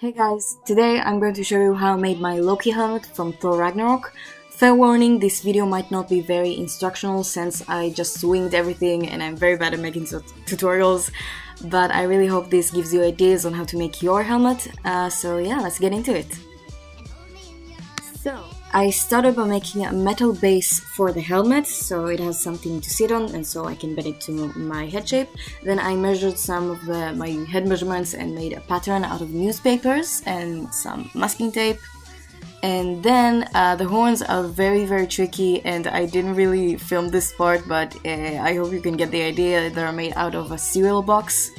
Hey guys, today I'm going to show you how I made my Loki helmet from Thor Ragnarok. Fair warning, this video might not be very instructional since I just winged everything and I'm very bad at making tutorials, but I really hope this gives you ideas on how to make your helmet, so yeah, let's get into it. So, I started by making a metal base for the helmet, so it has something to sit on and so I can bend it to my head shape. Then I measured some of my head measurements and made a pattern out of newspapers and some masking tape. And then the horns are very tricky and I didn't really film this part, but I hope you can get the idea. They're made out of a cereal box.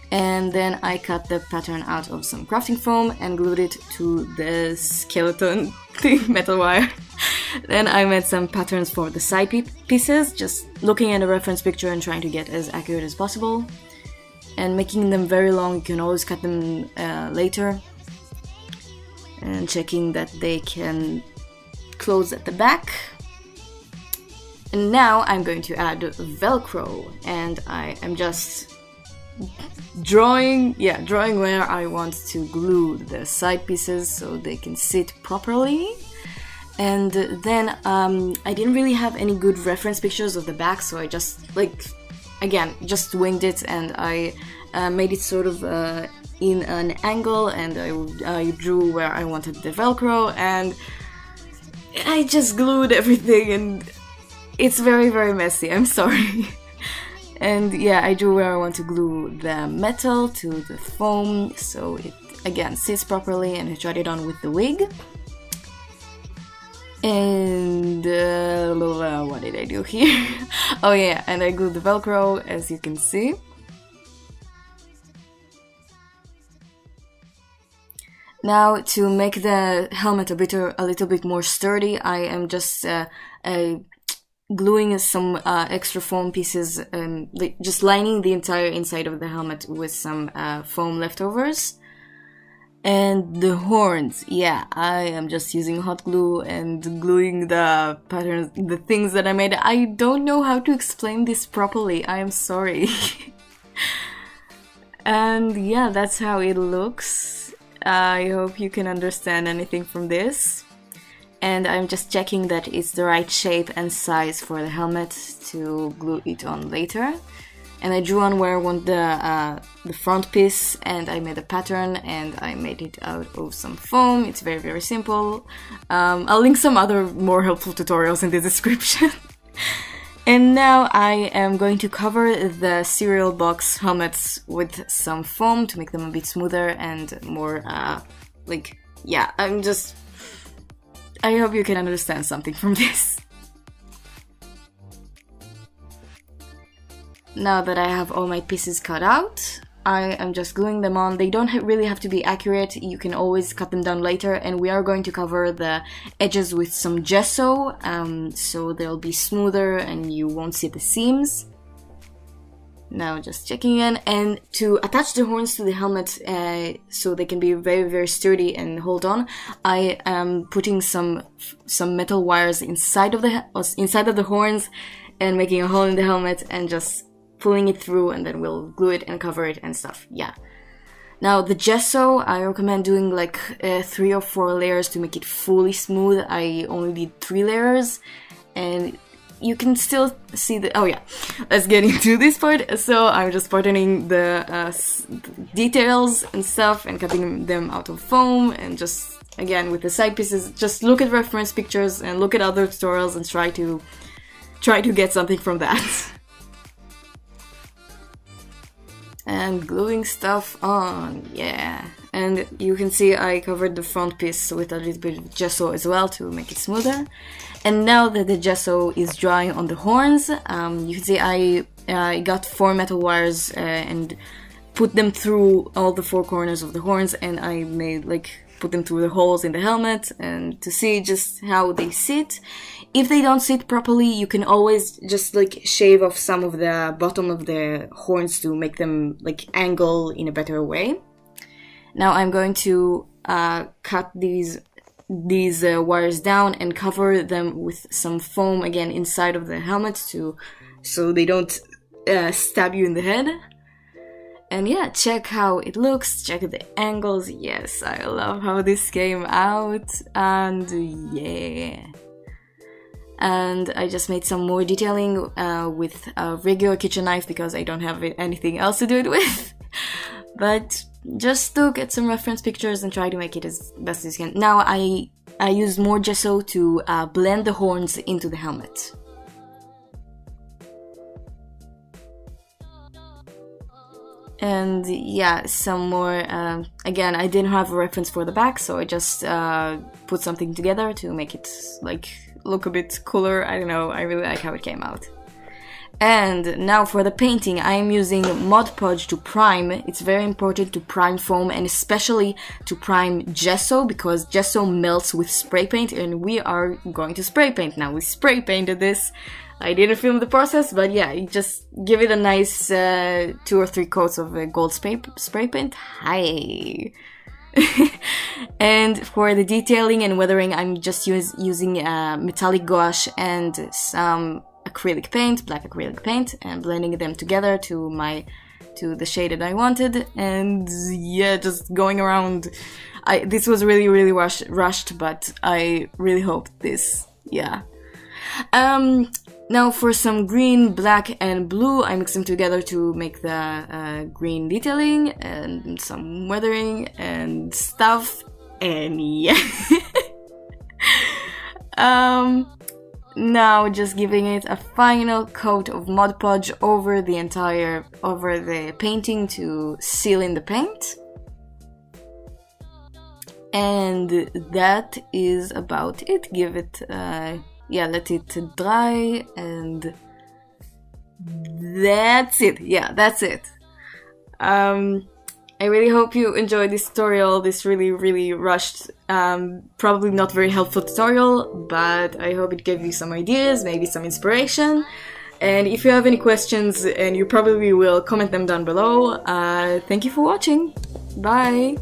And then I cut the pattern out of some crafting foam and glued it to the skeleton metal wire. Then I made some patterns for the side pieces, just looking at a reference picture and trying to get as accurate as possible. And making them very long, you can always cut them later. And checking that they can close at the back. And now I'm going to add velcro, and I am just drawing where I want to glue the side pieces so they can sit properly. And then I didn't really have any good reference pictures of the back, so I just just winged it, and I made it sort of in an angle, and I drew where I wanted the velcro, and I just glued everything, and it's very messy, I'm sorry. And yeah, I drew where I want to glue the metal to the foam, so it again sits properly, and I tried it on with the wig. And what did I do here? Oh yeah, and I glued the velcro, as you can see. Now, to make the helmet a little bit more sturdy, I am just gluing some extra foam pieces, just lining the entire inside of the helmet with some foam leftovers. And the horns, yeah, I am just using hot glue and gluing the patterns, the things that I made. I don't know how to explain this properly, I am sorry. And yeah, that's how it looks. I hope you can understand anything from this. And I'm just checking that it's the right shape and size for the helmet to glue it on later. And I drew on where I want the front piece, and I made a pattern, and I made it out of some foam. It's very simple. I'll link some other more helpful tutorials in the description. And now I am going to cover the cereal box helmets with some foam to make them a bit smoother and more yeah, I hope you can understand something from this. Now that I have all my pieces cut out, I am just gluing them on. They don't really have to be accurate, you can always cut them down later, and we are going to cover the edges with some gesso, so they'll be smoother and you won't see the seams. Now just checking in, and to attach the horns to the helmet so they can be very sturdy and hold on, I am putting some metal wires inside of the horns and making a hole in the helmet and just pulling it through, and then we'll glue it and cover it and stuff, yeah. Now the gesso, I recommend doing like 3 or 4 layers to make it fully smooth. I only did 3 layers, and you can still see the... oh yeah, let's get into this part. So I'm just patterning the details and stuff and cutting them out of foam, and just again with the side pieces, just look at reference pictures and look at other tutorials and try to get something from that. And gluing stuff on, yeah. And you can see I covered the front piece with a little bit of gesso as well to make it smoother. And now that the gesso is drying on the horns, you can see I got 4 metal wires and put them through all the 4 corners of the horns, and I made put them through the holes in the helmet, and to see just how they sit. If they don't sit properly, you can always just shave off some of the bottom of the horns to make them angle in a better way. Now I'm going to cut these wires down and cover them with some foam again inside of the helmet so they don't stab you in the head. And yeah, check how it looks, check the angles. Yes, I love how this came out, and yeah. And I just made some more detailing with a regular kitchen knife because I don't have anything else to do it with. But just to get some reference pictures and try to make it as best as you can. Now I used more gesso to blend the horns into the helmet. And yeah, some more, again, I didn't have a reference for the back, so I just put something together to make it like look a bit cooler. I don't know, I really like how it came out. And now for the painting, I am using Mod Podge to prime. It's very important to prime foam, and especially to prime gesso, because gesso melts with spray paint, and we are going to spray paint now. We spray painted this. I didn't film the process, but yeah, you just give it a nice 2 or 3 coats of gold spray paint. Hi! And for the detailing and weathering, I'm just using metallic gouache and some acrylic paint, black acrylic paint, and blending them together to the shade that I wanted. And yeah, just going around. This was really rushed, but I really hope this, yeah. Now for some green, black, and blue, I mix them together to make the green detailing and some weathering and stuff, and yeah. Now just giving it a final coat of Mod Podge over the painting to seal in the paint. And that is about it. Give it yeah, let it dry, and that's it. Yeah, that's it. I really hope you enjoyed this tutorial, this really rushed, probably not very helpful tutorial, but I hope it gave you some ideas, maybe some inspiration. And if you have any questions, and you probably will, comment them down below. Thank you for watching. Bye!